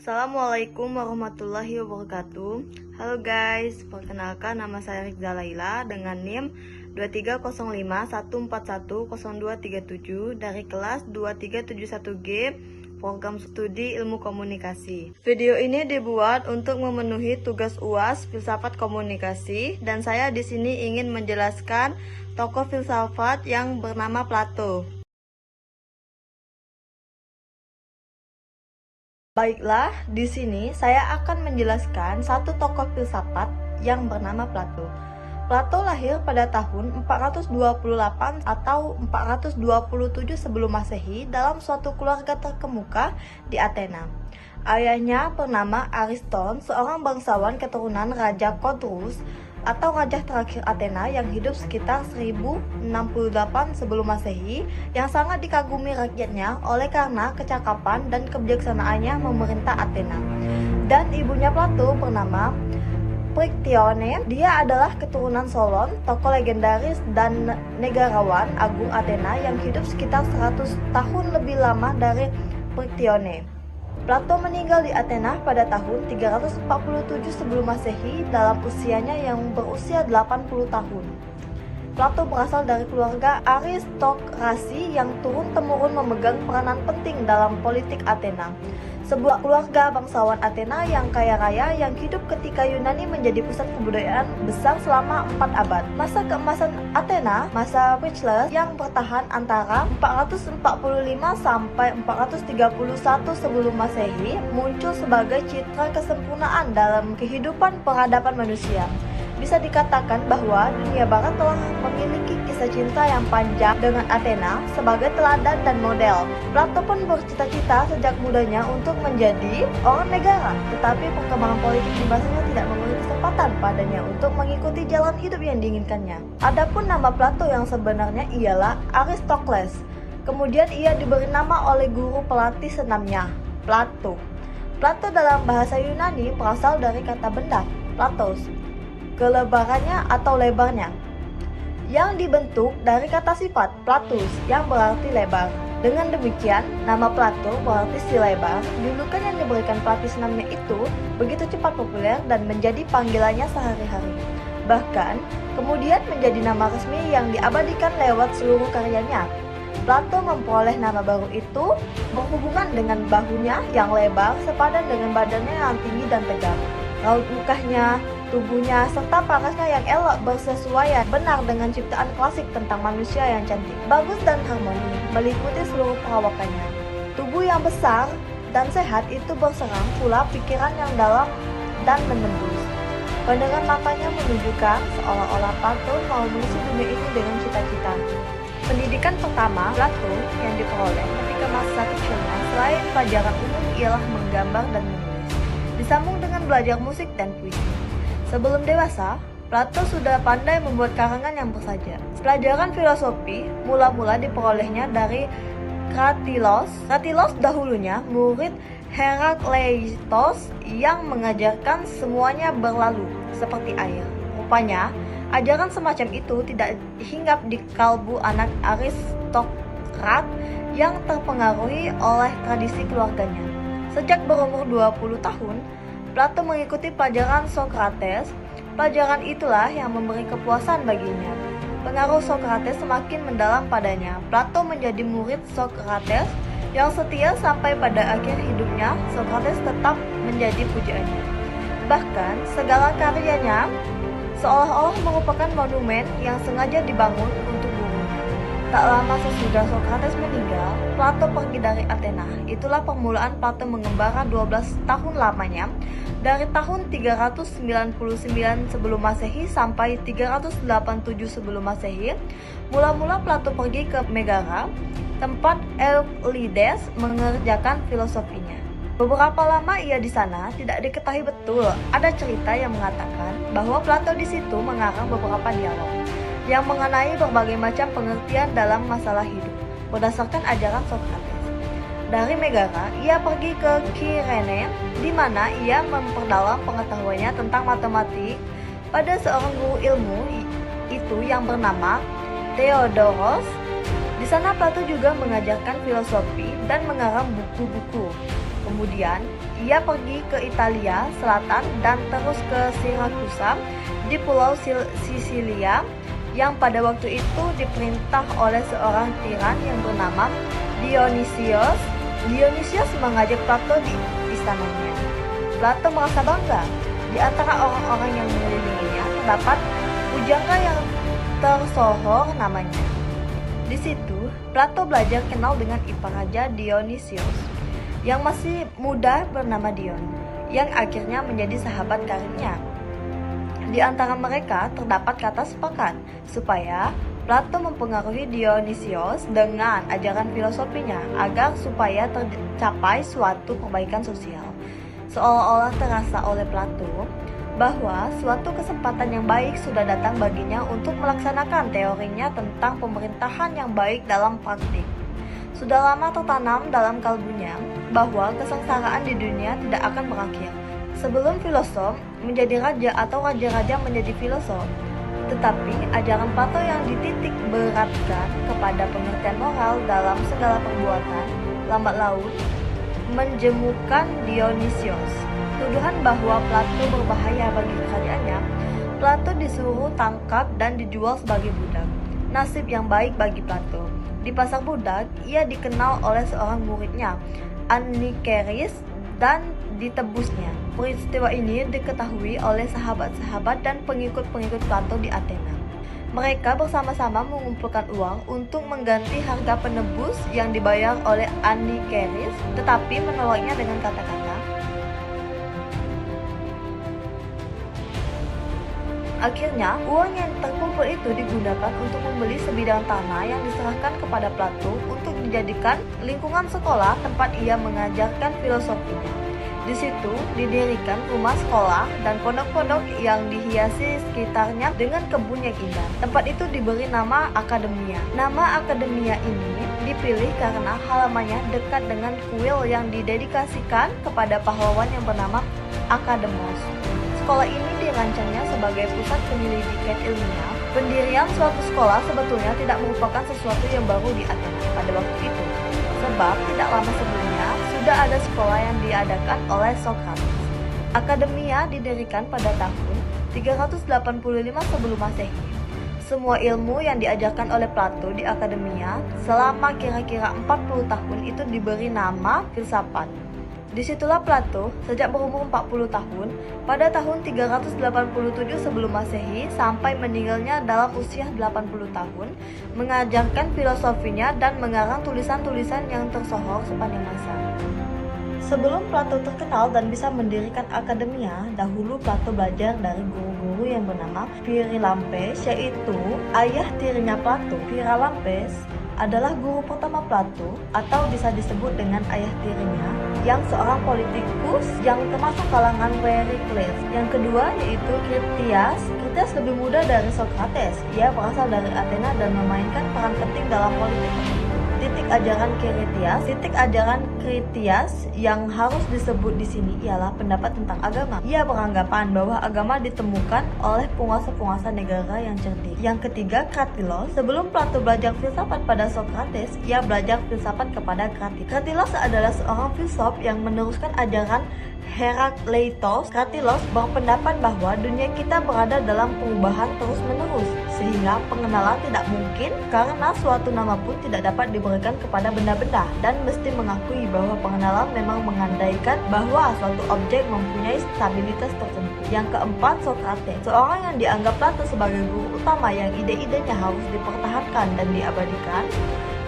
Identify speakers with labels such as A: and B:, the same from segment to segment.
A: Assalamualaikum warahmatullahi wabarakatuh. Halo guys, perkenalkan nama saya Rizza Laila dengan NIM 2305141027 dari kelas 2371G Program Studi Ilmu Komunikasi. Video ini dibuat untuk memenuhi tugas UAS Filsafat Komunikasi dan saya di sini ingin menjelaskan tokoh filsafat yang bernama Plato. Baiklah, di sini saya akan menjelaskan satu tokoh filsafat yang bernama Plato. Plato lahir pada tahun 428 atau 427 sebelum Masehi dalam suatu keluarga terkemuka di Athena. Ayahnya bernama Ariston, seorang bangsawan keturunan Raja Kodrus atau raja terakhir Athena yang hidup sekitar 1068 sebelum Masehi, yang sangat dikagumi rakyatnya oleh karena kecakapan dan kebijaksanaannya memerintah Athena. Dan ibunya Plato bernama Phriktione. Dia adalah keturunan Solon, tokoh legendaris dan negarawan agung Athena yang hidup sekitar 100 tahun lebih lama dari Phriktione. Plato meninggal di Athena pada tahun 347 sebelum Masehi dalam usianya yang berusia 80 tahun. Plato berasal dari keluarga aristokrasi yang turun-temurun memegang peranan penting dalam politik Athena. Sebuah keluarga bangsawan Athena yang kaya raya yang hidup ketika Yunani menjadi pusat kebudayaan besar selama 4 abad. Masa keemasan Athena, masa Pericles yang bertahan antara 445 sampai 431 sebelum Masehi, muncul sebagai citra kesempurnaan dalam kehidupan peradaban manusia. Bisa dikatakan bahwa dunia barat telah memiliki kisah cinta yang panjang dengan Athena sebagai teladan dan model. Plato pun bercita-cita sejak mudanya untuk menjadi orang negara, tetapi perkembangan politik di masanya tidak memberi kesempatan padanya untuk mengikuti jalan hidup yang diinginkannya. Adapun nama Plato yang sebenarnya ialah Aristokles. Kemudian ia diberi nama oleh guru pelatih senamnya, Plato. Plato dalam bahasa Yunani berasal dari kata benda, platos, kelebarannya atau lebarnya, yang dibentuk dari kata sifat platus yang berarti lebar. Dengan demikian, nama Plato berarti si lebar. Julukan yang diberikan pelatih senamnya itu begitu cepat populer dan menjadi panggilannya sehari-hari. Bahkan, kemudian menjadi nama resmi yang diabadikan lewat seluruh karyanya. Plato memperoleh nama baru itu berhubungan dengan bahunya yang lebar sepadan dengan badannya yang tinggi dan tegak. Raut mukanya, tubuhnya, serta parasnya yang elok bersesuaian benar dengan ciptaan klasik tentang manusia yang cantik, bagus dan harmoni meliputi seluruh perawakannya. Tubuh yang besar dan sehat itu berserang pula pikiran yang dalam dan menembus. Pandangan matanya menunjukkan seolah-olah Plato mau mengisi dunia ini dengan cita-cita. Pendidikan pertama Plato yang diperoleh ketika masa kecilnya selain pelajaran umum ialah menggambar dan menulis, disambung dengan belajar musik dan puisi. Sebelum dewasa, Plato sudah pandai membuat karangan yang bersaja. Pelajaran filosofi mula-mula diperolehnya dari Kratilos. Kratilos dahulunya murid Herakleitos yang mengajarkan semuanya berlalu seperti air. Rupanya, ajaran semacam itu tidak hinggap di kalbu anak aristokrat yang terpengaruhi oleh tradisi keluarganya. Sejak berumur 20 tahun, Plato mengikuti pelajaran Socrates. Pelajaran itulah yang memberi kepuasan baginya. Pengaruh Socrates semakin mendalam padanya. Plato menjadi murid Socrates yang setia sampai pada akhir hidupnya. Socrates tetap menjadi pujaannya. Bahkan segala karyanya seolah-olah merupakan monumen yang sengaja dibangun untuk gurunya. Tak lama sesudah Socrates meninggal, Plato pergi dari Athena. Itulah permulaan Plato mengembara 12 tahun lamanya, dari tahun 399 sebelum Masehi sampai 387 sebelum Masehi. Mula-mula Plato pergi ke Megara, tempat Euclides mengerjakan filosofinya. Beberapa lama ia di sana, tidak diketahui betul. Ada cerita yang mengatakan bahwa Plato di situ mengarang beberapa dialog yang mengenai berbagai macam pengertian dalam masalah hidup berdasarkan ajaran Socrates. Dari Megara, ia pergi ke Kyrene, di mana ia memperdalam pengetahuannya tentang matematik pada seorang guru ilmu itu yang bernama Theodoros. Di sana Plato juga mengajarkan filosofi dan mengarang buku-buku. Kemudian, ia pergi ke Italia Selatan dan terus ke Sirakusa di Pulau Sisilia yang pada waktu itu diperintah oleh seorang tiran yang bernama Dionysius. Dionysius mengajak Plato di istananya. Plato merasa bangga. Di antara orang-orang yang mengelilinginya terdapat pujangga yang tersohor namanya. Di situ, Plato belajar kenal dengan ipar raja Dionysius yang masih muda bernama Dion, yang akhirnya menjadi sahabat karibnya. Di antara mereka terdapat kata sepakat supaya Plato mempengaruhi Dionysius dengan ajaran filosofinya agar supaya tercapai suatu perbaikan sosial. Seolah-olah terasa oleh Plato bahwa suatu kesempatan yang baik sudah datang baginya untuk melaksanakan teorinya tentang pemerintahan yang baik dalam praktik. Sudah lama tertanam dalam kalbunya bahwa kesengsaraan di dunia tidak akan berakhir sebelum filosof menjadi raja atau raja-raja menjadi filosof. Tetapi ajaran Plato yang dititik beratkan kepada pengertian moral dalam segala perbuatan lambat laun menjemukan Dionysius. Tuduhan bahwa Plato berbahaya bagi kerajaannya, Plato disuruh tangkap dan dijual sebagai budak. Nasib yang baik bagi Plato. Di pasar budak, ia dikenal oleh seorang muridnya, Anikeris, dan ditebusnya. Peristiwa ini diketahui oleh sahabat-sahabat dan pengikut-pengikut Plato di Athena. Mereka bersama-sama mengumpulkan uang untuk mengganti harga penebus yang dibayar oleh Anikeris, tetapi menolaknya dengan kata-kata, akhirnya, uang yang terkumpul itu digunakan untuk membeli sebidang tanah yang diserahkan kepada Plato untuk dijadikan lingkungan sekolah tempat ia mengajarkan filosofinya. Di situ didirikan rumah sekolah dan pondok-pondok yang dihiasi sekitarnya dengan kebun yang indah. Tempat itu diberi nama Akademia. Nama Akademia ini dipilih karena halamannya dekat dengan kuil yang didedikasikan kepada pahlawan yang bernama Akademos. Sekolah ini dirancangnya sebagai pusat penyelidikan ilmiah. Pendirian suatu sekolah sebetulnya tidak merupakan sesuatu yang baru di Athena pada waktu itu, sebab tidak lama sebelumnya sudah ada sekolah yang diadakan oleh Socrates. Akademia didirikan pada tahun 385 sebelum Masehi. Semua ilmu yang diajarkan oleh Plato di Akademia selama kira-kira 40 tahun itu diberi nama filsafat. Disitulah Plato sejak berumur 40 tahun pada tahun 387 sebelum Masehi sampai meninggalnya dalam usia 80 tahun mengajarkan filosofinya dan mengarang tulisan-tulisan yang tersohor sepanjang masa. Sebelum Plato terkenal dan bisa mendirikan Akademia, dahulu Plato belajar dari guru-guru yang bernama Pyrilampes, yaitu ayah tirinya Plato. Pyrilampes adalah guru pertama Plato atau bisa disebut dengan ayah tirinya, yang seorang politikus yang termasuk kalangan Perikles. Yang kedua yaitu Critias. Critias lebih muda dari Socrates. Ia berasal dari Athena dan memainkan peran penting dalam politik. Titik ajaran Critias yang harus disebut di sini ialah pendapat tentang agama. Ia beranggapan bahwa agama ditemukan oleh penguasa-penguasa negara yang cerdik. Yang ketiga, Kratilos. Sebelum Plato belajar filsafat pada Socrates, ia belajar filsafat kepada Kratilos. Kratilos adalah seorang filsuf yang meneruskan ajaran Herakleitos. Kratilos berpendapat bahwa dunia kita berada dalam perubahan terus-menerus, sehingga pengenalan tidak mungkin karena suatu nama pun tidak dapat diberikan kepada benda-benda, dan mesti mengakui bahwa pengenalan memang mengandaikan bahwa suatu objek mempunyai stabilitas tertentu. Yang keempat, Socrates, seorang yang dianggap Plato sebagai guru utama yang ide-idenya harus dipertahankan dan diabadikan.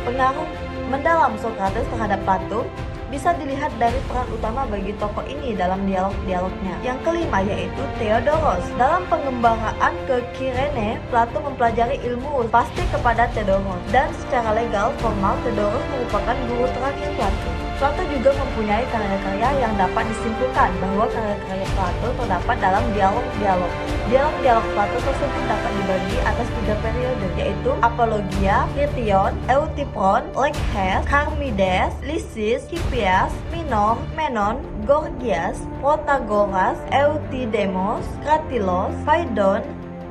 A: Pengaruh mendalam Socrates terhadap Plato bisa dilihat dari peran utama bagi tokoh ini dalam dialog-dialognya. Yang kelima yaitu Theodoros. Dalam pengembaraan ke Kirene, Plato mempelajari ilmu pasti kepada Theodoros, dan secara legal formal Theodoros merupakan guru terakhir Plato. Plato juga mempunyai karya-karya yang dapat disimpulkan bahwa karya-karya Plato terdapat dalam dialog-dialog. Dialog-dialog Plato tersebut dapat dibagi atas 3 periode, yaitu Apologia, Krition, Euthyphron, Lekhes, Charmides, Lysis, Hippias, Minor, Menon, Gorgias, Protagoras, Euthydemus, Kratilos, Phaedon,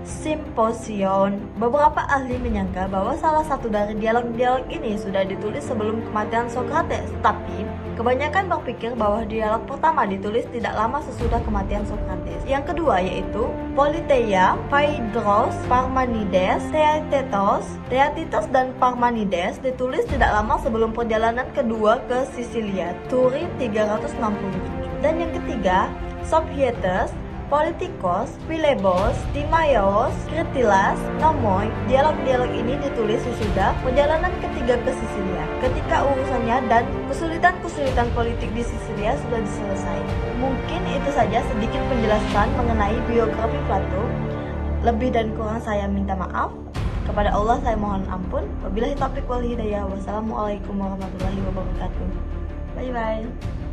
A: Simposion. Beberapa ahli menyangka bahwa salah satu dari dialog-dialog ini sudah ditulis sebelum kematian Socrates, tapi kebanyakan berpikir bahwa dialog pertama ditulis tidak lama sesudah kematian Socrates. Yang kedua yaitu Politeia, Phaedros, Parmenides, Theaetetos dan Parmenides ditulis tidak lama sebelum perjalanan kedua ke Sisilia, Turin 367. Dan yang ketiga, Sophietes, Politikos, Philebos, Timaios, Kritilas, Nomoi. Dialog-dialog ini ditulis sesudah perjalanan ketiga ke Sisilia, ketika urusannya dan kesulitan-kesulitan politik di Sisilia sudah selesai. Mungkin itu saja sedikit penjelasan mengenai biografi Plato. Lebih dan kurang saya minta maaf. Kepada Allah saya mohon ampun. Wabillahi taufiq wal hidayah. Wassalamualaikum warahmatullahi wabarakatuh. Bye bye.